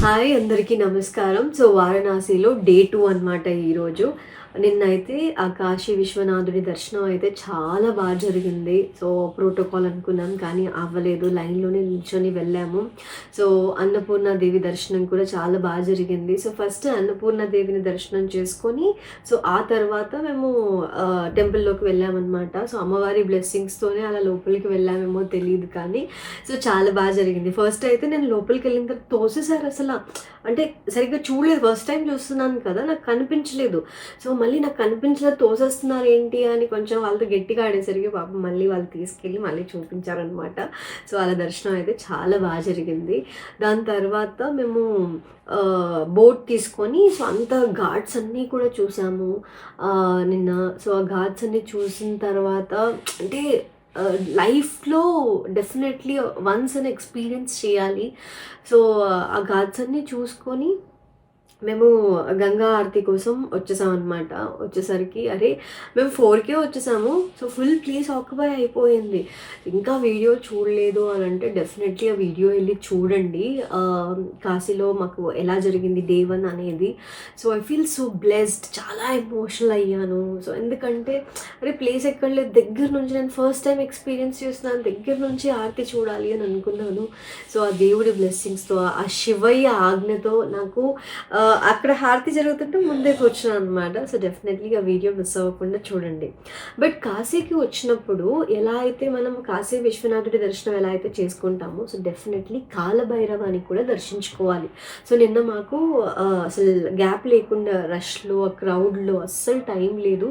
Hi అందరికీ నమస్కారం. So వారణాసిలో డే 2 అనమాట ఈరోజు. నిన్నైతే ఆ కాశీ విశ్వనాథుడి దర్శనం అయితే చాలా జరిగింది. సో ప్రోటోకాల్ అనుకున్నాం కానీ అవ్వలేదు. లైన్‌లోనే నిల్చొని వెళ్ళాము. సో అన్నపూర్ణాదేవి దర్శనం కూడా చాలా జరిగింది. సో ఫస్ట్ అన్నపూర్ణాదేవిని దర్శనం చేసుకొని సో ఆ తర్వాత మేము టెంపుల్‌లోకి వెళ్ళామనమాట. సో అమ్మవారి బ్లెస్సింగ్స్‌తోనే అలా లోపలికి వెళ్ళామేమో తెలీదు కానీ సో చాలా జరిగింది. ఫస్ట్ అయితే నేను లోపలికెళ్ళిన తర్వాత తోసేసారు అసల. అంటే సరిగ్గా చూడలేదు. ఫస్ట్ టైమ్ చూస్తున్నాను కదా! నాకు కనిపించలేదు. సో మళ్ళీ నాకు కనిపించలేదు తోసేస్తున్నారు ఏంటి అని కొంచెం వాళ్ళతో గట్టిగా ఆడేసరికి పాపం మళ్ళీ వాళ్ళు తీసుకెళ్ళి మళ్ళీ చూపించారనమాట. సో అలా దర్శనం అయితే చాలా జరిగింది. దాని తర్వాత మేము బోట్ తీసుకొని సో అంత ఘాట్స్ అన్నీ కూడా చూసాము నిన్న. సో ఆ ఘాట్స్ అన్నీ చూసిన తర్వాత అంటే లైఫ్‌లో డెఫినెట్లీ వన్స్ అని ఎక్స్‌పీరియన్స్ చేయాలి. సో ఆ ఘాట్స్ అన్నీ చూసుకొని మేము గంగా ఆరతి కోసం వచ్చేసామన్నమాట. వచ్చేసరికి అరే మేము 4కే వచ్చేసాము. సో ఫుల్ ప్లేస్ ఆక్యుపై అయిపోయింది. ఇంకా వీడియో చూడలేదు అని అంటే డెఫినెట్లీ ఆ వీడియో వెళ్ళి చూడండి. కాశీలో మాకు ఎలా జరిగింది డే 1 అనేది. So I feel so blessed. చాలా ఎమోషనల్ అయ్యాను. సో ఎందుకంటే అరే ప్లేస్ ఎక్కడ లేదు, దగ్గర నుంచి నేను ఫస్ట్ టైం ఎక్స్పీరియన్స్ చేస్తున్నాను, దగ్గర నుంచి ఆరతి చూడాలి అని అనుకున్నాను. సో ఆ దేవుడి బ్లెస్సింగ్స్తో ఆ శివయ్య ఆజ్ఞతో నాకు అక్కడ హారతి జరుగుతుంటే ముందే కూర్చున్నాను అనమాట. సో డెఫినెట్లీ ఆ వీడియో మిస్ అవ్వకుండా చూడండి. బట్ కాశీకి వచ్చినప్పుడు ఎలా అయితే మనం కాశీ విశ్వనాథుడి దర్శనం ఎలా అయితే చేసుకుంటామో సో డెఫినెట్లీ కాలభైరవాన్ని కూడా దర్శించుకోవాలి. సో నిన్న మాకు అసలు గ్యాప్ లేకుండా రష్లో క్రౌడ్లో అస్సలు టైం లేదు.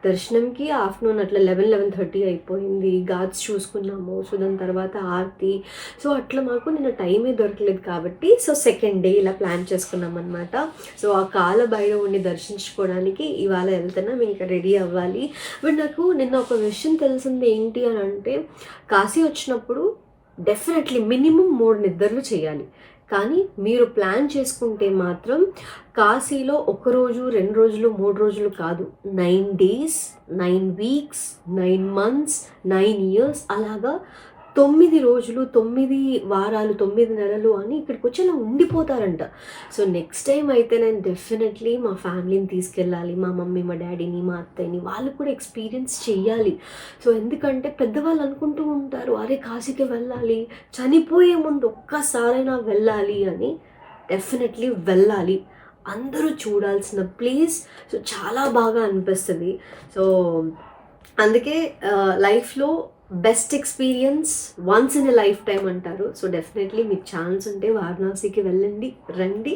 దర్శనంకి ఆఫ్టర్నూన్ అట్లా 11-11:30 అయిపోయింది. ఘాట్స్ చూసుకున్నాము. సో దాని తర్వాత ఆరతి. సో అట్లా మాకు నిన్న టైమే దొరకలేదు కాబట్టి సో సెకండ్ డే ఇలా ప్లాన్ చేసుకున్నాం అనమాట. సో ఆ కాలభైరవుడిని దర్శించుకోవడానికి ఇవాళ వెళ్తున్నాం. ఇంకా రెడీ అవ్వాలి. బట్ నాకు నిన్న ఒక విషయం తెలిసింది ఏంటి అని అంటే కాశీ వచ్చినప్పుడు డెఫినెట్లీ మినిమం 3 నిద్రలు చేయాలి. కానీ మీరు ప్లాన్ చేసుకుంటే మాత్రం కాశీలో 1 రోజు 2 రోజులు 3 రోజులు కాదు, 9 days 9 weeks 9 months 9 years అలాగా 9 రోజులు 9 వారాలు 9 నెలలు అని ఇక్కడికి వచ్చి అలా ఉండిపోతారంట. సో నెక్స్ట్ టైం అయితే నేను డెఫినెట్లీ మా ఫ్యామిలీని తీసుకెళ్ళాలి. మా మమ్మీ మా డాడీని మా అత్తయ్యని వాళ్ళు కూడా ఎక్స్పీరియన్స్ చెయ్యాలి. సో ఎందుకంటే పెద్దవాళ్ళు అనుకుంటూ ఉంటారు అరే కాశీకి వెళ్ళాలి, చనిపోయే ముందు ఒక్కసారైనా వెళ్ళాలి అని. డెఫినెట్లీ వెళ్ళాలి. అందరూ చూడాల్సిన ప్లేస్. సో చాలా బాగా అనిపిస్తుంది. సో అందుకే లైఫ్లో best experience once in a life time అంటారు. సో డెఫినెట్లీ మీకు ఛాన్స్ ఉంటే వారణాసికి వెళ్ళండి, రండి.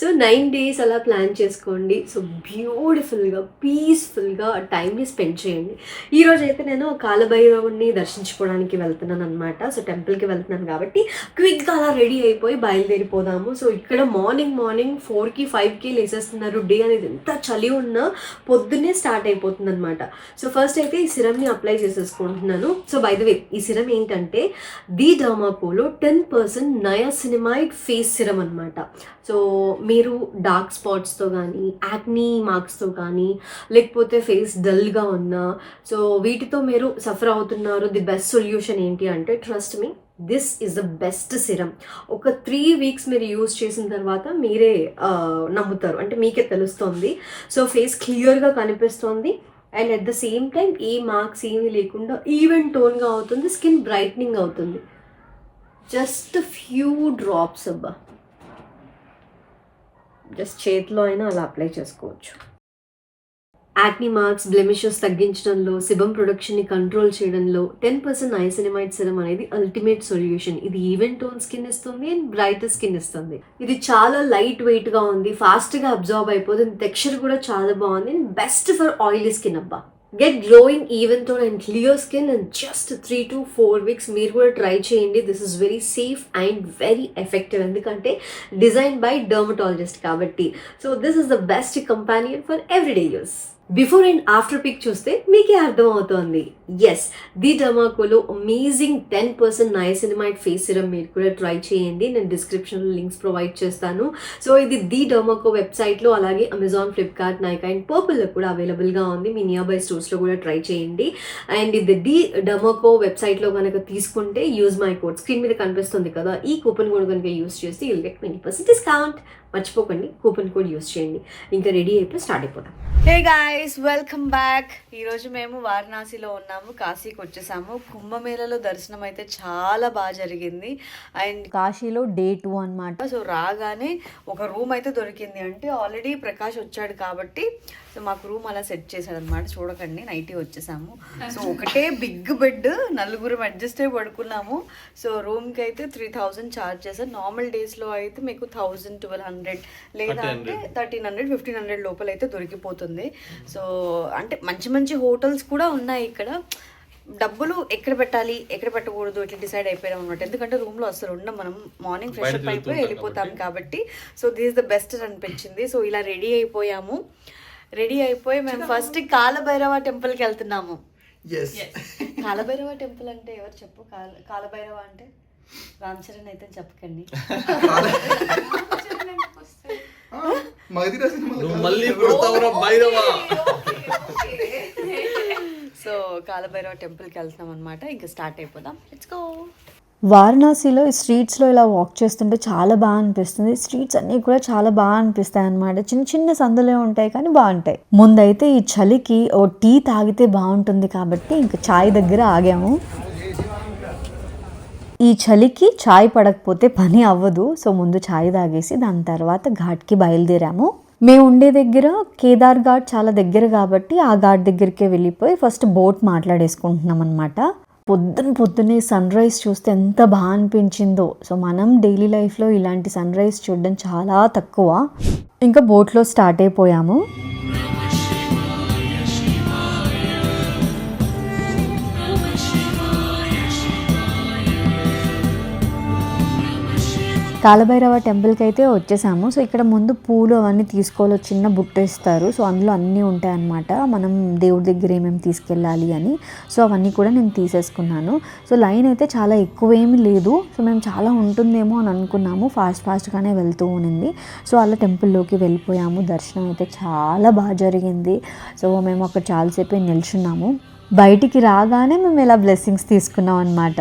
సో 9 days అలా ప్లాన్ చేసుకోండి. సో బ్యూటిఫుల్గా పీస్ఫుల్గా టైంని స్పెండ్ చేయండి. ఈరోజు అయితే నేను కాలభైరవుడిని దర్శించుకోవడానికి వెళ్తున్నాను అనమాట. సో టెంపుల్కి వెళ్తున్నాను కాబట్టి క్విక్గా అలా రెడీ అయిపోయి బయలుదేరిపోదాము. సో ఇక్కడ మార్నింగ్ 4కి 5కి లేసేస్తున్నారు. డే అనేది ఎంత చలి ఉన్నా పొద్దున్నే స్టార్ట్ అయిపోతుంది అనమాట. సో ఫస్ట్ అయితే ఈ సిరమ్ని అప్లై చేసేసుకుంటున్నాను. సో బై ద వే ఈ సిరం ఏంటంటే ది డర్మాకోలో 10% నయాసినమైడ్ ఫేస్ సిరం అనమాట. సో మీరు డార్క్ స్పాట్స్తో కానీ యాక్నీ మార్క్స్తో కానీ లేకపోతే ఫేస్ డల్గా ఉన్నా సో వీటితో మీరు సఫర్ అవుతున్నారు, ది బెస్ట్ సొల్యూషన్ ఏంటి అంటే trust me this is the best serum. ఒక 3 weeks మీరు యూజ్ చేసిన తర్వాత మీరే నమ్ముతారు, అంటే మీకే తెలుస్తుంది. సో ఫేస్ క్లియర్గా కనిపిస్తుంది and at the same time A marks ఏమీ లేకుండా ఈవెన్ టోన్గా అవుతుంది, స్కిన్ బ్రైట్నింగ్ అవుతుంది. జస్ట్ ఫ్యూ డ్రాప్స్ అబ్బా, జస్ట్ చేతిలో అయినా అలా అప్లై చేసుకోవచ్చు. యాక్నీ మార్క్స్ బ్లెమిషెస్ తగ్గించడంలో, సిబం ప్రొడక్షన్ని కంట్రోల్ చేయడంలో 10% నయాసినమైడ్ సిరం అనేది అల్టిమేట్ సొల్యూషన్. ఇది ఈవెన్ టోన్ స్కిన్ ఇస్తుంది అండ్ బ్రైటర్ స్కిన్ ఇస్తుంది. ఇది చాలా లైట్ వెయిట్గా ఉంది, ఫాస్ట్గా అబ్జార్బ్ అయిపోతుంది, టెక్స్చర్ కూడా చాలా బాగుంది and best for oily skin అబ్బా. Get glowing even tone and clear skin in just 3 to 4 weeks. మీరు కూడా ట్రై చేయండి. This is very safe and very effective ఎందుకంటే డిజైన్ బై డర్మటాలజిస్ట్ కాబట్టి. So this is the best companion for everyday use. Before and after pic చూస్తే మీకే అర్థమవుతోంది. Yes, the డర్మాకోలో amazing 10% niacinamide face serum మీరు కూడా ట్రై చేయండి. నేను డిస్క్రిప్షన్లో లింక్స్ ప్రొవైడ్ చేస్తాను. సో ఇది ది డర్మాకో వెబ్సైట్లో, అలాగే అమెజాన్, ఫ్లిప్కార్ట్, నైకా అండ్ పర్పుల్లో కూడా అవైలబుల్గా ఉంది. మీ నియర్ బై స్టోర్స్లో కూడా ట్రై చేయండి. అండ్ ఇది ది డర్మాకో వెబ్సైట్లో కనుక తీసుకుంటే యూజ్ మై కోడ్ స్క్రీన్ మీద కనిపిస్తుంది కదా, ఈ కూపన్ కోడ్ కనుక యూజ్ చేస్తే యూల్ గెట్ 20% డిస్కౌంట్. మర్చిపోకండి, కూపన్ కోడ్ యూజ్ చేయండి. ఇంకా రెడీ అయిపోయి స్టార్ట్ అయిపోతాం. Hey guys, welcome back. ఈరోజు మేము వారణాసిలో ఉన్నాము, కాశీకి వచ్చేసాము. కుంభమేళలో దర్శనం అయితే చాలా బాగా జరిగింది. అండ్ కాశీలో డే 2 అనమాట. సో రాగానే ఒక రూమ్ అయితే దొరికింది. అంటే ఆల్రెడీ ప్రకాష్ వచ్చాడు కాబట్టి సో మాకు రూమ్ అలా సెట్ చేశాడు అనమాట. చూడకండి, నైటీ వచ్చేసాము. సో ఒకటే బిగ్ బెడ్, నలుగురు అడ్జస్ట్ అయి పడుకున్నాము. సో రూమ్కి అయితే 3000 ఛార్జ్ చేశారు. నార్మల్ డేస్లో అయితే మీకు 1000, 1200 లేదా అంటే 1300, 1500 లోపల అయితే దొరికిపోతుంది. సో అంటే మంచి మంచి హోటల్స్ కూడా ఉన్నాయి ఇక్కడ. డబ్బులు ఎక్కడ పెట్టాలి ఎక్కడ పెట్టకూడదు ఇట్లా డిసైడ్ అయిపోయాం అనమాట. ఎందుకంటే రూమ్లో అసలు ఉండం, మనం మార్నింగ్ ఫ్రెష్ అప్ అయిపోయి వెళ్ళిపోతాం కాబట్టి. So this is the best అనిపించింది. సో ఇలా రెడీ అయిపోయాము. రెడీ అయిపోయి మేము ఫస్ట్ కాలభైరవ టెంపుల్కి వెళ్తున్నాము. కాలభైరవ టెంపుల్ అంటే ఎవరు చెప్పు? కాలభైరవ అంటే రామ్ చరణ్ అయితే చెప్పకండి. సో కాలభైరవ టెంపుల్కి వెళ్తాం అనమాట. ఇంకా స్టార్ట్ అయిపోదాం. Let's go. వారణాసిలో ఈ స్ట్రీట్స్లో ఇలా వాక్ చేస్తుంటే చాలా బాగా అనిపిస్తుంది. స్ట్రీట్స్ అన్నీ కూడా చాలా బాగా అనిపిస్తాయి అన్నమాట. చిన్న చిన్న సందులే ఉంటాయి కానీ బాగుంటాయి. ముందైతే ఈ చలికి ఓ టీ తాగితే బాగుంటుంది కాబట్టి ఇంకా చాయ్ దగ్గర ఆగాము. ఈ చలికి చాయ్ పడకపోతే పని అవ్వదు. సో ముందు చాయ్ తాగేసి దాని తర్వాత ఘాట్కి బయలుదేరాము. మేము ఉండే దగ్గర కేదార్ ఘాట్ చాలా దగ్గర కాబట్టి ఆ ఘాట్ దగ్గరికే వెళ్ళిపోయి ఫస్ట్ బోట్ మాట్లాడేసుకుంటున్నాం అనమాట. పొద్దున్నే సన్ రైజ్ చూస్తే ఎంత బాగా అనిపించిందో. సో మనం డైలీ లైఫ్లో ఇలాంటి సన్ రైజ్ చూడడం చాలా తక్కువ. ఇంకా బోట్లో స్టార్ట్ అయిపోయాము. కాలభైరవ టెంపుల్కి అయితే వచ్చేసాము. సో ఇక్కడ ముందు పూలు అవన్నీ తీసుకోవాలి, చిన్న బుట్ట ఇస్తారు. సో అందులో అన్నీ ఉంటాయి అన్నమాట, మనం దేవుడి దగ్గర ఏమేమి తీసుకెళ్ళాలి అని. సో అవన్నీ కూడా నేను తీసేసుకున్నాను. సో లైన్ అయితే చాలా ఎక్కువేమీ లేదు. సో మేము చాలా ఉంటుందేమో అని అనుకున్నాము. ఫాస్ట్గానే వెళ్తూ ఉన్నింది. సో అలా టెంపుల్లోకి వెళ్ళిపోయాము. దర్శనం అయితే చాలా బాగా జరిగింది. సో మేము అక్కడ చాలాసేపు నిల్చున్నాము. బయటికి రాగానే మేము ఇలా బ్లెస్సింగ్స్ తీసుకున్నాం అన్నమాట.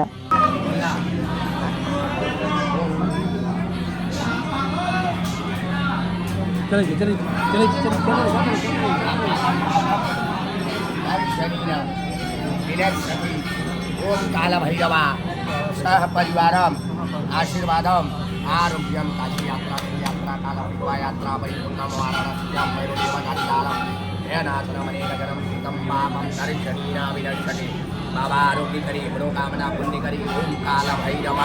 ఓం కాలభైరవ సహ పరివారం ఆశీర్వాదం ఆరోగ్యం కాశీ యాత్ర కాలభైరవ యాత్ర వైకుంఠం వారణాస్యాం వైరుదేవకాలం ఏనాశనమనేకరం సీతం పాపం దర్శనీనా విదర్శతి బాబా ఆరోగ్యకరీ మనోకామనా పుణ్యకరీ ఓం కాలభైరవ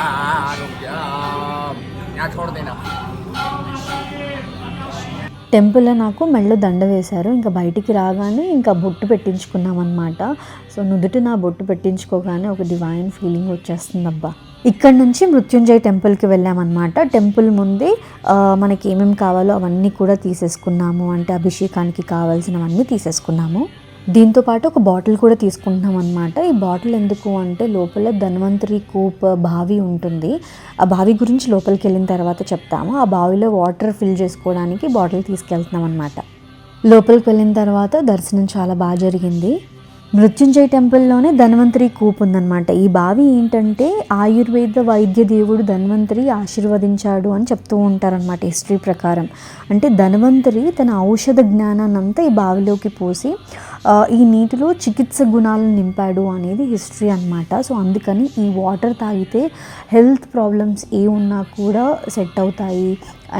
ఆరోగ్యం. యా छोड़ देना. టెంపుల్లో నాకు మెళ్ళో దండ వేశారు. ఇంకా బయటికి రాగానే ఇంకా బొట్టు పెట్టించుకున్నాం అనమాట. సో నుదుటి నా బొట్టు పెట్టించుకోగానే ఒక డివైన్ ఫీలింగ్ వచ్చేస్తుంది అబ్బా. ఇక్కడ నుంచి మృత్యుంజయ టెంపుల్కి వెళ్ళామన్నమాట. టెంపుల్ ముందే మనకి ఏమేమి కావాలో అవన్నీ కూడా తీసేసుకున్నాము. అంటే అభిషేకానికి కావాల్సినవన్నీ తీసేసుకున్నాము. దీంతోపాటు ఒక బాటిల్ కూడా తీసుకుంటున్నాం అనమాట. ఈ బాటిల్ ఎందుకు అంటే లోపల ధన్వంతరి కూప్ బావి ఉంటుంది. ఆ బావి గురించి లోపలికి వెళ్ళిన తర్వాత చెప్తాము. ఆ బావిలో వాటర్ ఫిల్ చేసుకోవడానికి బాటిల్ తీసుకెళ్తున్నాం అనమాట. లోపలికి వెళ్ళిన తర్వాత దర్శనం చాలా బాగా జరిగింది. మృత్యుంజయ టెంపుల్లోనే ధన్వంతరి కూప్ ఉందన్నమాట. ఈ బావి ఏంటంటే ఆయుర్వేద వైద్య దేవుడు ధన్వంతరి ఆశీర్వదించాడు అని చెప్తూ ఉంటారనమాట హిస్టరీ ప్రకారం. అంటే ధన్వంతరి తన ఔషధ జ్ఞానాన్ని అంతా ఈ బావిలోకి పోసి ఈ నీటిలో చికిత్స గుణాలను నింపాడు అనేది హిస్టరీ అనమాట. సో అందుకని ఈ వాటర్ తాగితే హెల్త్ ప్రాబ్లమ్స్ ఏ ఉన్నా కూడా సెట్ అవుతాయి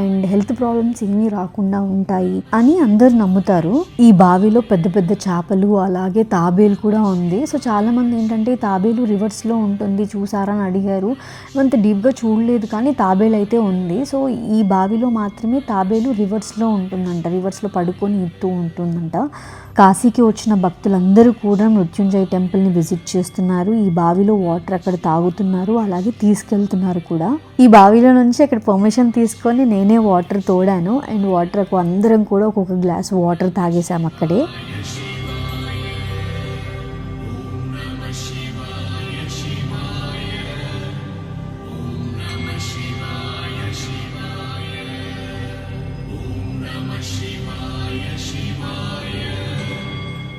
అండ్ హెల్త్ ప్రాబ్లమ్స్ ఏమీ రాకుండా ఉంటాయి అని అందరు నమ్ముతారు. ఈ బావిలో పెద్ద పెద్ద చేపలు అలాగే తాబేలు కూడా ఉంది. సో చాలామంది ఏంటంటే తాబేలు రివర్స్లో ఉంటుంది చూసారా అని అడిగారు. అంత డీప్గా చూడలేదు కానీ తాబేలు అయితే ఉంది. సో ఈ బావిలో మాత్రమే తాబేలు రివర్స్లో ఉంటుందంట, రివర్స్లో పడుకొని ఇస్తూ ఉంటుందంట. కాశీకి వచ్చిన భక్తులందరూ కూడా మృత్యుంజయ టెంపుల్ని విజిట్ చేస్తున్నారు. ఈ బావిలో వాటర్ అక్కడ తాగుతున్నారు, అలాగే తీసుకెళ్తున్నారు కూడా. ఈ బావిలో నుంచి అక్కడ పర్మిషన్ తీసుకొని నేనే వాటర్ తోడాను. అండ్ వాటర్ అందరం కూడా ఒక్కొక్క గ్లాస్ వాటర్ తాగేసాం అక్కడే.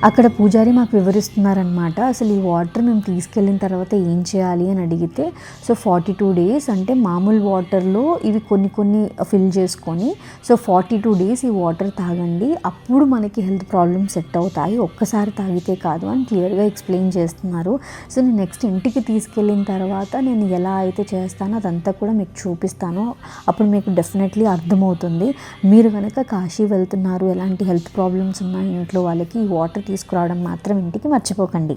అక్కడ పూజారి మాకు వివరిస్తున్నారనమాట. అసలు ఈ వాటర్ మేము తీసుకెళ్ళిన తర్వాత ఏం చేయాలి అని అడిగితే, సో 42 డేస్ అంటే మామూలు వాటర్లో ఇవి కొన్ని ఫిల్ చేసుకొని, సో 42 డేస్ ఈ వాటర్ తాగండి, అప్పుడు మనకి హెల్త్ ప్రాబ్లమ్స్ సెట్ అవుతాయి, ఒక్కసారి తాగితే కాదు అని క్లియర్గా ఎక్స్ప్లెయిన్ చేస్తున్నారు. సో నేను నెక్స్ట్ ఇంటికి తీసుకెళ్ళిన తర్వాత నేను ఎలా అయితే చేస్తానో అదంతా కూడా మీకు చూపిస్తాను. అప్పుడు మీకు డెఫినెట్లీ అర్థమవుతుంది. మీరు కనుక కాశీ వెళ్తున్నారు, ఎలాంటి హెల్త్ ప్రాబ్లమ్స్ ఉన్నాయి ఇంట్లో వాళ్ళకి, ఈ వాటర్ తీసుకురావడం మాత్రం ఇంటికి మర్చిపోకండి.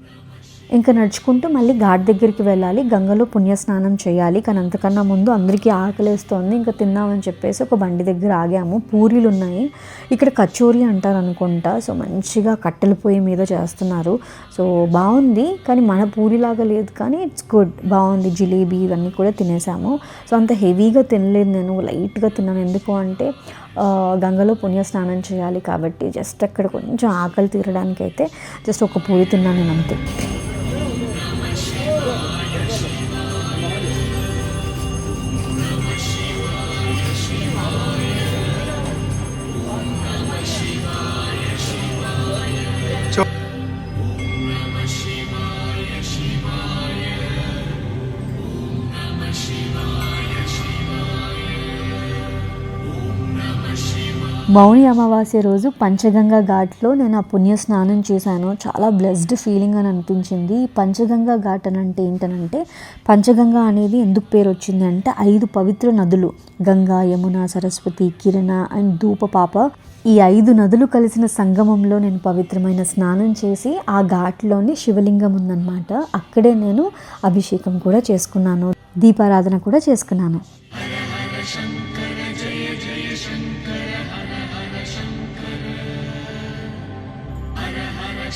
ఇంకా నడుచుకుంటూ మళ్ళీ ఘాట్ దగ్గరికి వెళ్ళాలి, గంగలో పుణ్యస్నానం చేయాలి. కానీ అంతకన్నా ముందు అందరికీ ఆకలేస్తోంది, ఇంకా తిందామని చెప్పేసి ఒక బండి దగ్గర ఆగాము. పూరీలు ఉన్నాయి, ఇక్కడ కచోరీ అంటారు అనుకుంటా. సో మంచిగా కట్టెల పొయ్యి మీద చేస్తున్నారు. సో బాగుంది, కానీ మన పూరిలాగా లేదు, కానీ ఇట్స్ గుడ్, బాగుంది. జిలేబీ ఇవన్నీ కూడా తినేసాము. సో అంత హెవీగా తినలేదు, నేను లైట్గా తిన్నాను. ఎందుకు అంటే గంగలో పుణ్యస్నానం చేయాలి కాబట్టి జస్ట్ అక్కడ కొంచెం ఆకలి తీరడానికి అయితే జస్ట్ ఒక పూరి తిన్నాను నేను అంతే. మౌని అమావాస్య రోజు పంచగంగా ఘాట్లో నేను ఆ పుణ్య స్నానం చేశాను. చాలా బ్లెస్డ్ ఫీలింగ్ అని అనిపించింది. పంచగంగా ఘాట్ అని అంటే ఏంటనంటే, పంచగంగా అనేది ఎందుకు పేరు వచ్చింది అంటే 5 పవిత్ర నదులు, గంగా, యమున, సరస్వతి, కిరణ అండ్ ధూపపాప, ఈ 5 నదులు కలిసిన సంగమంలో నేను పవిత్రమైన స్నానం చేసి ఆ ఘాట్లోని శివలింగం ఉందన్నమాట, అక్కడే నేను అభిషేకం కూడా చేసుకున్నాను, దీపారాధన కూడా చేసుకున్నాను.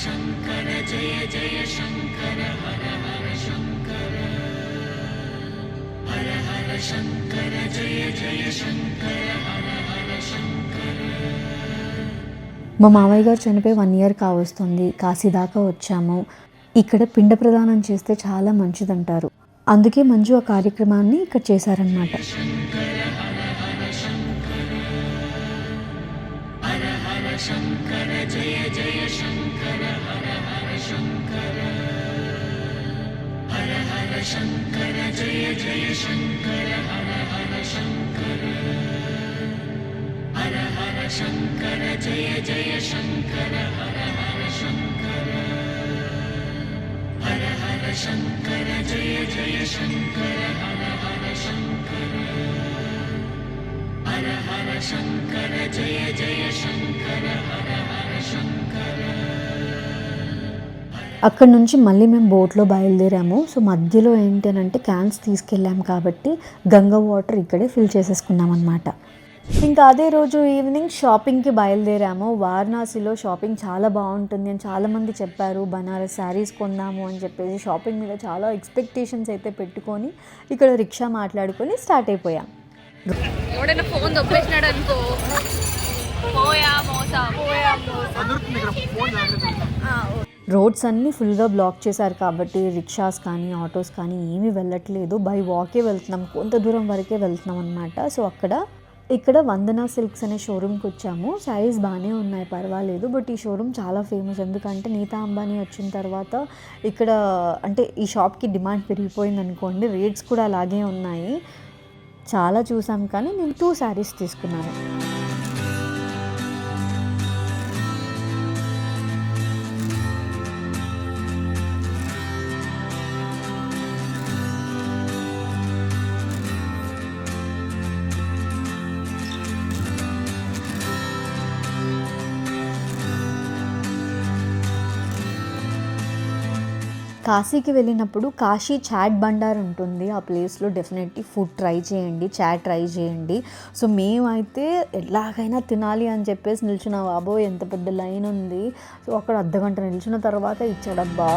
శంకర జయ జయ శంకర హర హర శంకర, హర హర శంకర జయ జయ శంకర హర హర శంకర. మా మావయ్య గారు చనిపోయి 1 year కావస్తుంది. కాశీ దాకా వచ్చాము. ఇక్కడ పిండ ప్రదానం చేస్తే చాలా మంచిదంటారు, అందుకే మంజు ఆ కార్యక్రమాన్ని ఇక్కడ చేశారనమాట. శంకర జయ జయ శంకర హర హర శంకర, హర హర శంకర జయ జయ శంకర హర హర శంకర, హర హర శంకర జయ జయ శంకర హర హర శంకర, హర హర శంకర జయ జయ శంకర హర హర శంకర, హర హర శంకర జయ జయ శంకర హర హర శంకర. అక్కడ నుంచి మళ్ళీ మేము బోట్లో బయలుదేరాము. సో మధ్యలో ఏంటంటే క్యాన్స్ తీసుకెళ్ళాము కాబట్టి గంగా వాటర్ ఇక్కడే ఫిల్ చేసేసుకున్నాం అనమాట. ఇంకా అదే రోజు ఈవినింగ్ షాపింగ్కి బయలుదేరాము. వారణాసిలో షాపింగ్ చాలా బాగుంటుంది అని చాలామంది చెప్పారు. బనారస్ శారీస్ కొందాము అని చెప్పేసి షాపింగ్ మీద చాలా ఎక్స్పెక్టేషన్స్ అయితే పెట్టుకొని ఇక్కడ రిక్షా మాట్లాడుకొని స్టార్ట్ అయిపోయాం. ఎవడైనా ఫోన్ దొబ్బేసినాడు అనుకో, రోడ్స్ అన్నీ ఫుల్గా బ్లాక్ చేశారు కాబట్టి రిక్షాస్ కానీ ఆటోస్ కానీ ఏమీ వెళ్ళట్లేదు. బై వాకే వెళ్తున్నాం, కొంత దూరం వరకే వెళ్తున్నాం అనమాట. సో ఇక్కడ వందనా సిల్క్స్ అనే షోరూమ్కి వచ్చాము. శారీస్ బాగానే ఉన్నాయి, పర్వాలేదు. బట్ ఈ షోరూమ్ చాలా ఫేమస్, ఎందుకంటే నీతా అంబానీ వచ్చిన తర్వాత ఇక్కడ అంటే ఈ షాప్కి డిమాండ్ పెరిగిపోయింది అనుకోండి. రేట్స్ కూడా అలాగే ఉన్నాయి. చాలా చూసాం కానీ నేను 2 శారీస్ తీసుకున్నాను. కాశీకి వెళ్ళినప్పుడు కాశీ చాట్ బండార్ ఉంటుంది, ఆ ప్లేస్లో డెఫినెట్లీ ఫుడ్ ట్రై చేయండి, చాట్ ట్రై చేయండి. సో మేమైతే ఎలాగైనా తినాలి అని చెప్పేసి నిల్చున్న బాబో ఎంత పెద్ద లైన్ ఉంది. సో అక్కడ అర్ధగంట నిల్చున్న తర్వాత ఇచ్చాడబ్బా.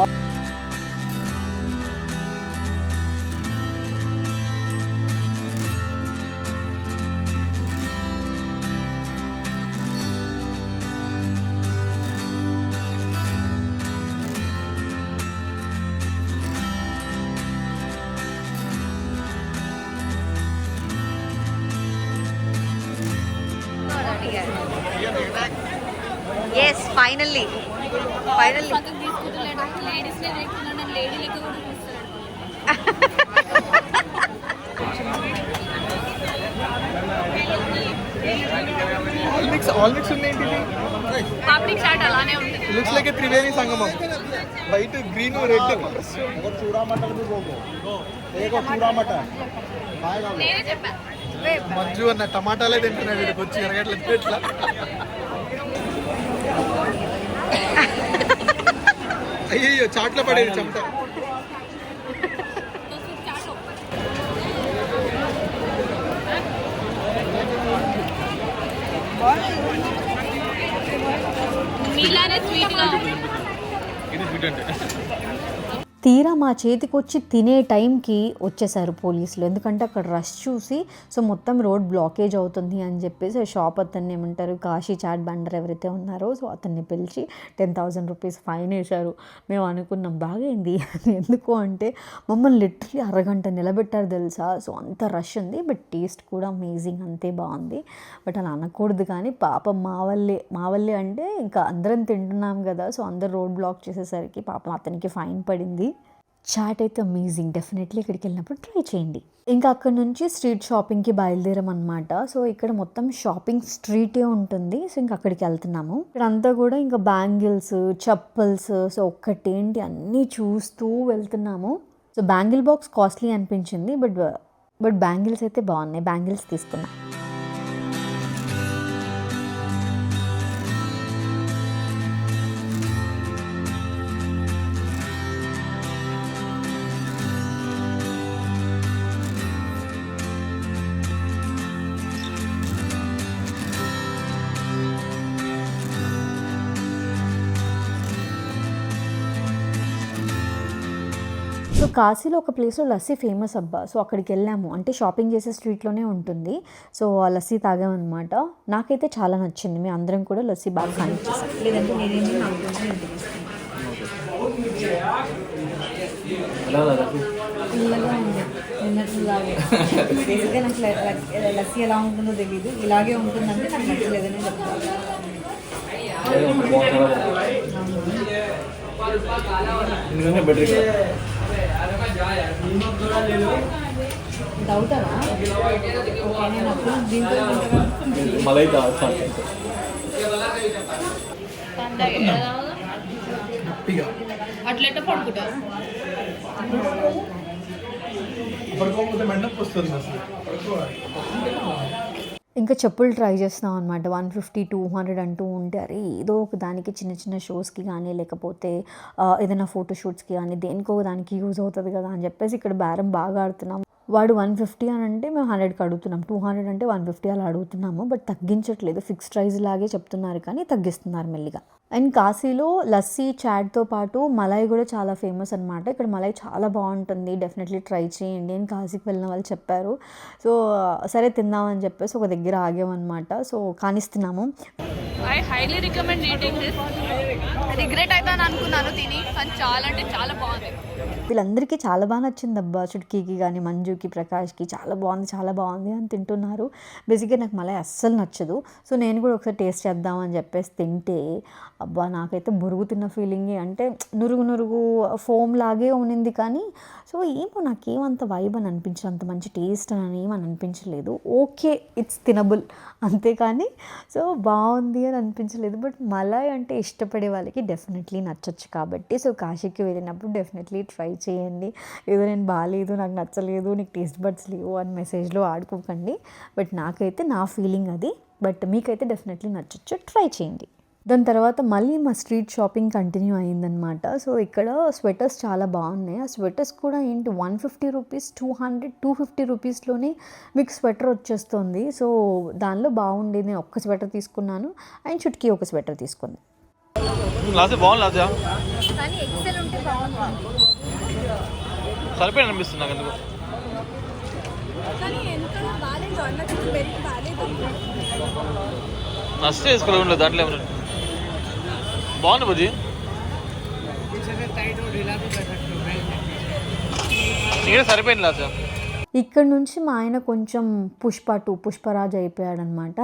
ఎస్ ఫైనల్లీ పక్కకు తీసుకుంటలేడు, లేడీస్నే చూస్తున్నాడు, లేడీ లెక్క కూడా చూస్తున్నాడు. ఆల్ మిక్స్ ఉన్నాయి. పబ్లిక్ చాట్ అలానే ఉంటుంది. లుక్స్ లైక్ త్రివేణి సంగమం, వైట్ గ్రీన్ రెడ్. నేనే చెప్పాను. మంజు అన్న టమాటాలే తింటున్నాడు, వీడికి వచ్చి ఎరగట్ల ఎట్లా. అయ్యో చాట్ల పడేది చెమట. మీలానే స్వీట్గా ఉంది. తీరా మా చేతికి వచ్చి తినే టైంకి వచ్చేసారు పోలీసులు. ఎందుకంటే అక్కడ రష్ చూసి సో మొత్తం రోడ్ బ్లాకేజ్ అవుతుంది అని చెప్పేసి షాప్ అతన్ని ఏమంటారు, కాశీ చాట్ బండర్ ఎవరైతే ఉన్నారో సో అతన్ని పిలిచి 10,000 రూపీస్ ఫైన్ వేశారు. మేము అనుకున్నాం బాగైంది. ఎందుకు అంటే మమ్మల్ని లిటరలీ అరగంట నిలబెట్టారు తెలుసా. సో అంత రష్ ఉంది, బట్ టేస్ట్ కూడా అమేజింగ్, అంతే బాగుంది. బట్ అలా అనకూడదు కానీ పాపం మా వల్లే అంటే ఇంకా అందరం తింటున్నాం కదా, సో అందరు రోడ్ బ్లాక్ చేసేసరికి పాపం అతనికి ఫైన్ పడింది. చాట్ అయితే అమేజింగ్, డెఫినెట్లీ ఇక్కడికి వెళ్ళినప్పుడు ట్రై చేయండి. ఇంకా అక్కడ నుంచి స్ట్రీట్ షాపింగ్కి బయలుదేరాం అనమాట. సో ఇక్కడ మొత్తం షాపింగ్ స్ట్రీటే ఉంటుంది. సో ఇంకా అక్కడికి వెళ్తున్నాము. ఇక్కడంతా కూడా ఇంకా బ్యాంగిల్స్, చప్పల్స్, సో ఒక్కటేంటి అన్నీ చూస్తూ వెళ్తున్నాము. సో బ్యాంగిల్ బాక్స్ కాస్ట్లీ అనిపించింది, బట్ బ్యాంగిల్స్ అయితే బాగున్నాయి, బ్యాంగిల్స్ తీసుకున్నా. సో కాశీలో ఒక ప్లేస్లో లస్సీ ఫేమస్ అబ్బా. సో అక్కడికి వెళ్ళాము, అంటే షాపింగ్ చేసే స్ట్రీట్లోనే ఉంటుంది. సో ఆ లస్సీ తాగామన్నమాట. నాకైతే చాలా నచ్చింది. మేము అందరం కూడా లస్సీ బాగా కానిచ్చేసాం. లేదంటే నేనేంటి పిల్లగా ఉంది నిన్నట్లాగే. బేసిక్గా నాకు లస్సీ ఎలా ఉంటుందో తెలియదు, ఇలాగే ఉంటుందంటే నాకు నచ్చలేదని చెప్తాను. అవుతారా మలై అట్లెట్ట పడుకుంటారు. పడుకోకపోతే మెండప్ వస్తుంది అసలు. ఇంకా చెప్పులు ట్రై చేస్తున్నాం అనమాట. 150, 200 అంటూ ఉంటే అరే ఏదో ఒక దానికి చిన్న చిన్న షోస్కి కానీ లేకపోతే ఏదైనా ఫోటోషూట్స్కి కానీ దేనికో దానికి యూజ్ అవుతుంది కదా అని చెప్పేసి ఇక్కడ బేరం బాగా ఆడుతున్నాం. వాడు 150 అని అంటే మేము 100కి అడుగుతున్నాం, 200 అంటే 150 అలా అడుగుతున్నాము. బట్ తగ్గించట్లేదు, ఫిక్స్డ్ ప్రైస్ లాగే చెప్తున్నారు కానీ తగ్గిస్తున్నారు మెల్లిగా. అండ్ కాశీలో లస్సీ చాట్తో పాటు మలై కూడా చాలా ఫేమస్ అనమాట. ఇక్కడ మలై చాలా బాగుంటుంది, డెఫినెట్లీ ట్రై చేయండి అని కాశీకి వెళ్ళిన వాళ్ళు చెప్పారు. సో సరే తిందామని చెప్పేసి ఒక దగ్గర ఆగామన్నమాట. సో కానిస్తున్నాము. I highly recommend eating this. Regret అవుతాను అనుకున్నాను తిని, కానీ చాలా అంటే చాలా బాగుంది. వీళ్ళందరికీ చాలా బాగా నచ్చింది అబ్బా. చుట్కీకి కానీ మంజుకి, ప్రకాష్కి చాలా బాగుంది అని తింటున్నారు. బేసిక్గా నాకు మలై అస్సలు నచ్చదు. సో నేను కూడా ఒకసారి టేస్ట్ చేద్దామని చెప్పేసి తింటే అబ్బా నాకైతే బురుగు తిన్న ఫీలింగే. అంటే నురుగు ఫోమ్ లాగే ఉన్నింది కానీ సో ఏమో నాకేమంత వైబ్ అని అనిపించలేదు, అంత మంచి టేస్ట్ అని ఏమని అనిపించలేదు. ఓకే ఇట్స్ తినబుల్ అంతేకాని సో బాగుంది అని అనిపించలేదు. బట్ మలై అంటే ఇష్టపడే వాళ్ళకి డెఫినెట్లీ నచ్చచ్చు కాబట్టి సో కాశీకి వెళ్ళినప్పుడు డెఫినెట్లీ ట్రై చేయండి. ఏదో నేను బాగాలేదు, నాకు నచ్చలేదు, నీకు టేస్ట్ బడ్స్ లేవు అని మెసేజ్లో ఆడుకోకండి. బట్ నాకైతే నా ఫీలింగ్ అది. బట్ మీకైతే డెఫినెట్లీ నచ్చచ్చు, ట్రై చేయండి. దాని తర్వాత మళ్ళీ మా స్ట్రీట్ షాపింగ్ కంటిన్యూ అయిందనమాట. సో ఇక్కడ స్వెటర్స్ చాలా బాగున్నాయి. ఆ స్వెటర్స్ కూడా ఏంటి 150 రూపీస్, 200, 250 రూపీస్లోనే మీకు స్వెటర్ వచ్చేస్తుంది. సో దానిలో బాగుండేది. నేను ఒక్క స్వెటర్ తీసుకున్నాను అండ్ చుట్కీ ఒక స్వెటర్ తీసుకుంది. బాగుంది కానీ ఎక్సెల్ ఉంటే బాగుంది. సరిపోయింది అనిపిస్తుంది నాకు ఎందుకు. నష్టం వేసుకోలేదు దాంట్లో ఏమన్నా బాగుంది బుజ్జి. ఇంకా సరిపోయింది లాస. ఇక్కడ నుంచి మా ఆయన కొంచెం పుష్పరాజ్ అయిపోయాడనమాట.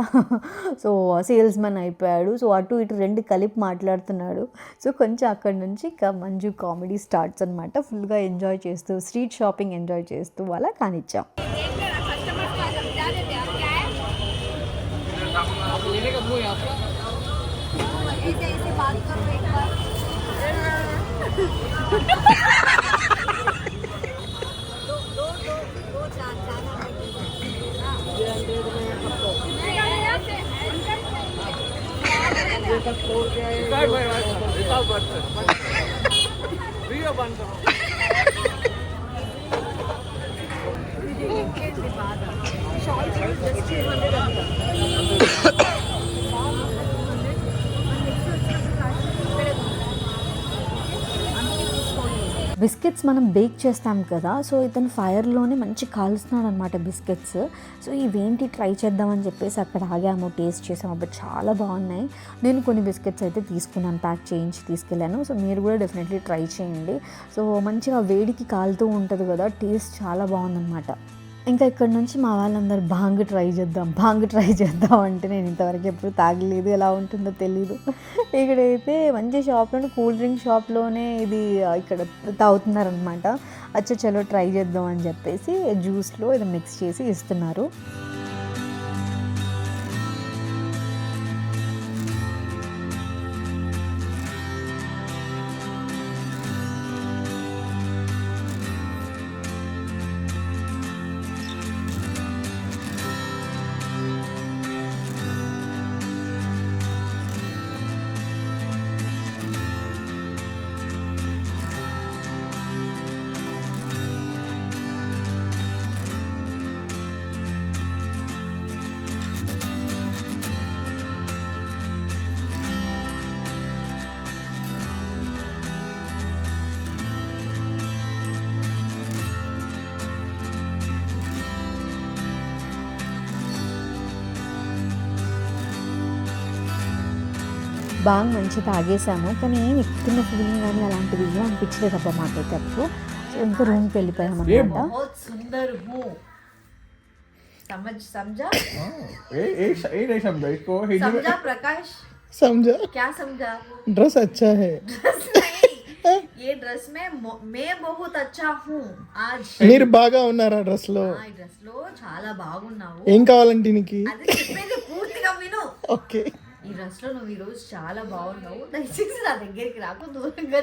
సో సేల్స్మెన్ అయిపోయాడు. సో అటు ఇటు రెండు కలిపి మాట్లాడుతున్నాడు. సో కొంచెం అక్కడ నుంచి ఇంకా మంజు కామెడీ స్టార్ట్స్ అనమాట. ఫుల్గా ఎంజాయ్ చేస్తూ స్ట్రీట్ షాపింగ్ ఎంజాయ్ చేస్తూ అలా కానిచ్చాం. బిస్కెట్స్ మనం బేక్ చేస్తాం కదా. సో ఇతను ఫైర్లోనే మంచి కాలుస్తున్నాడు అనమాట బిస్కెట్స్. సో ఇవేంటి ట్రై చేద్దామని చెప్పేసి అక్కడ ఆగాము, టేస్ట్ చేసాము. అప్పుడు చాలా బాగున్నాయి. నేను కొన్ని బిస్కెట్స్ అయితే తీసుకున్నాను, ప్యాక్ చేయించి తీసుకెళ్ళాను. సో మీరు కూడా డెఫినెట్లీ ట్రై చేయండి. సో మంచిగా వేడికి కాలుతూ ఉంటుంది కదా, టేస్ట్ చాలా బాగుందన్నమాట. ఇంకా ఇక్కడ నుంచి మా వాళ్ళందరూ భాంగ్ ట్రై చేద్దాం అంటే నేను ఇంతవరకు ఎప్పుడు తాగలేదు, ఎలా ఉంటుందో తెలీదు. ఇక్కడైతే మంచి షాప్లోనే కూల్ డ్రింక్ షాప్లోనే ఇది ఇక్కడ తాగుతున్నారనమాట. అచ్చా చలో ట్రై చేద్దాం అని చెప్పేసి జ్యూస్లో ఇది మిక్స్ చేసి ఇస్తున్నారు. బాగా మంచి తాగేసాము. కానీ ఏం ఎక్కుతున్న ఫీలింగ్ కానీ అలాంటివి ఏం అనిపించలేదు అబ్బా మాకైతే అప్పుడు. సో ఇంకా రూమ్కి వెళ్ళిపోయాం అనమాట. समझा क्या समझा? ड्रेस अच्छा है। ड्रेस नहीं, ये ड्रेस में मैं बहुत अच्छा हूँ आज. మీరు బాగా ఉన్నారా డ్రెస్ లో? ఈ డ్రెస్ లో చాలా బాగున్నావు. ఏం కావాలంటే నీకు? అది చెప్పేది పూర్తిగా విను. ఓకే. ఈ డ్రెస్ లో నువ్వు ఈ రోజు చాలా బాగున్నావు. దయచేసి నా దగ్గరికి రాకు, దూరంగా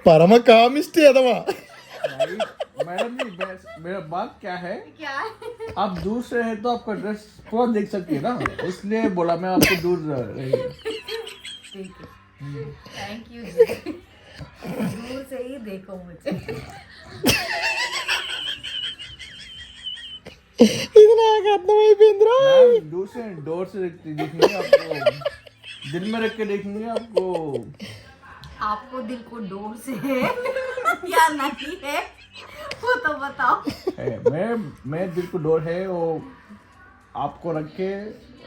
పరమ కామిస్ట్ ఎదవా. मैडम जी मेरा बात क्या है, क्या है? आप दूर से हैं तो आपका ड्रेस पूरा देख सकती है ना, इसलिए बोला मैं आपको दूर रही. ठीक है, थैंक यू. दूर से ही देखो मुझे. ఇది నాకు అర్థమైపోయిందిరా. दूर से डोर से देखेंगे आपको, दिल में रख के देखेंगे आपको. आपको दिल को डोर से है या नहीं है वो तो बताओ. मैं दिल को डोर है वो आपको रख के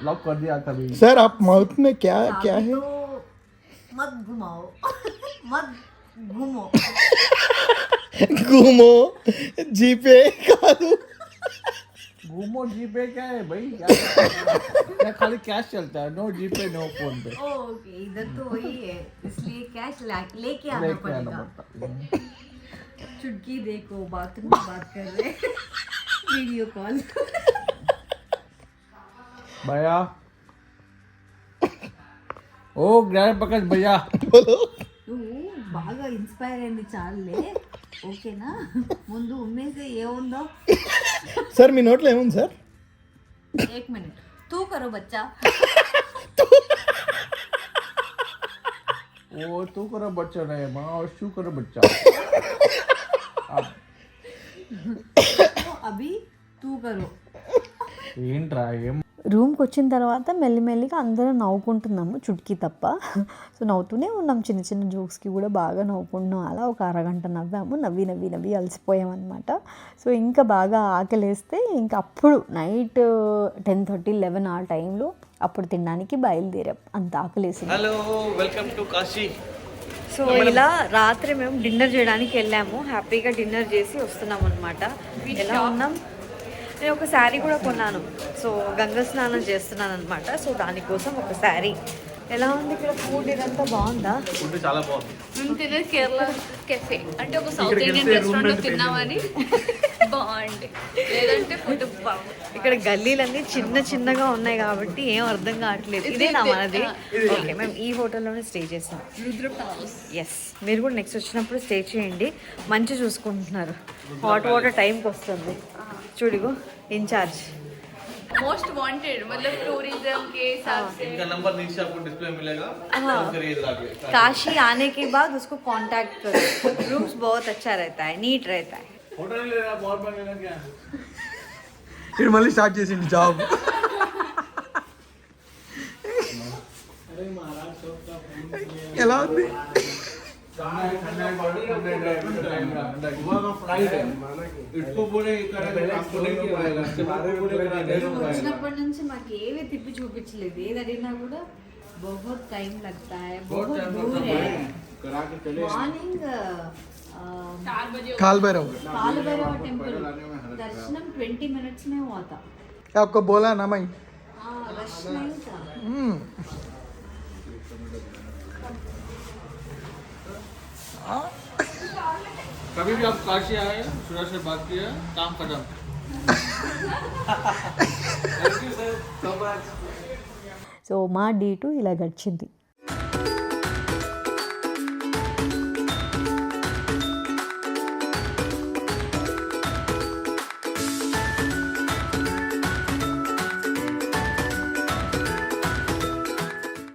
लॉक कर दिया कभी. सर आप माउथ में क्या क्या है? तो मत घुमाओ. मत घूमो. घूमो जीपे कादू. घूमो जीपे क्या है भाई, क्या खाली कैश चलता है, नो जीपे नो फोन पे. ओके, इधर तो वही है, इसलिए कैश लेके आना पड़ेगा. चुटकी देखो, बाथरूम में बात कर रहे वीडियो कॉल. भैया ओ ग्रैंड प्रकाश भैया बोलो. నువ్వు బాగా ఇన్స్పైర్ అయింది చాలులే, ఓకేనా? ముందు ఉమ్మేసి ఏముందో. సార్ మీ నోట్లో ఏముంది సార్? 1 మినిట్. तू करो बच्चा वो तू करो बच्चा नहीं माँ और शू करो बच्चा अभी तू करो ఏంట్రా ఏం రూమ్కి వచ్చిన తర్వాత మెల్లిమెల్లిగా అందరం నవ్వుకుంటున్నాము, చుట్కీ తప్ప. సో నవ్వుతూనే ఉన్నాం, చిన్న చిన్న జోక్స్కి కూడా బాగా నవ్వుకుంటున్నాం. అలా ఒక అరగంట నవ్వాము, నవ్వి నవ్వి నవ్వి అలసిపోయామన్నమాట. సో ఇంకా బాగా ఆకలేస్తే ఇంకా అప్పుడు నైట్ 10:30, 11 ఆ టైంలో అప్పుడు తినడానికి బయలుదేరాం, అంత ఆకలేసింది. Hello, welcome to Kashi. So ఇలా రాత్రి మేము డిన్నర్ చేయడానికి వెళ్ళాము, హ్యాపీగా డిన్నర్ చేసి వస్తున్నాం అనమాట. ఎలా ఉన్నాం? నేను ఒక శారీ కూడా కొన్నాను, సో గంగా స్నానం చేస్తున్నాను అనమాట. సో దానికోసం ఒక శారీ. ఎలా ఉంది ఇక్కడ ఫుడ్? ఇదంతా బాగుందా? ఫుడ్ చాలా బాగుంది. మేము తినేది కేరళ కెఫే, అంటే ఒక సౌత్ ఇండియన్ రెస్టారెంట్లో తిన్నామని బాగుంది, లేదంటే ఫుడ్ బాగుంది. ఇక్కడ గల్లీలన్నీ చిన్న చిన్నగా ఉన్నాయి కాబట్టి ఏం అర్థం కావట్లేదు. ఇదేనా మనది? ఓకే, మేము ఈ హోటల్లోనే స్టే చేసాం, రుద్ర హౌస్. ఎస్, మీరు కూడా నెక్స్ట్ వచ్చినప్పుడు స్టే చేయండి. మంచి చూసుకుంటున్నారు, హాట్ వాటర్ టైంకి వస్తుంది. చూడిగో ఇన్ఛార్జ్ मोस्ट वांटेड, मतलब टूरिज्म के हिसाब से। इनका नंबर नीचे आपको डिस्प्ले में मिलेगा, हाँ। फोन करिए इधर आके। काशी आने के बाद उसको कांटेक्ट करो, रूम्स बहुत अच्छा रहता है, नीट रहता है. ఫోటో లేనా పవర్ బ్యాంక్ లేనా క్యా ఇక్కడ మళ్ళీ స్టార్ట్ చేసింది జాబ్. ఎలా ఉంది? వచ్చినప్పటి నుంచి మాకు ఏవి తిప్పి చూపించలేదు, ఏది అడిగినా కూడా బహుత్ టైం लगता है, बहुत दूर है. మార్నింగ్ काल भैरव काल भैरव टेम्पल दर्शनम 20 मिनट्स में हुआ था. आपको बोला ना मैं. रश नहीं था. कभी भी आप काशी आए, सूरज से बात किया, काम खत्म. సో మా D2 ఇలా గడిచింది.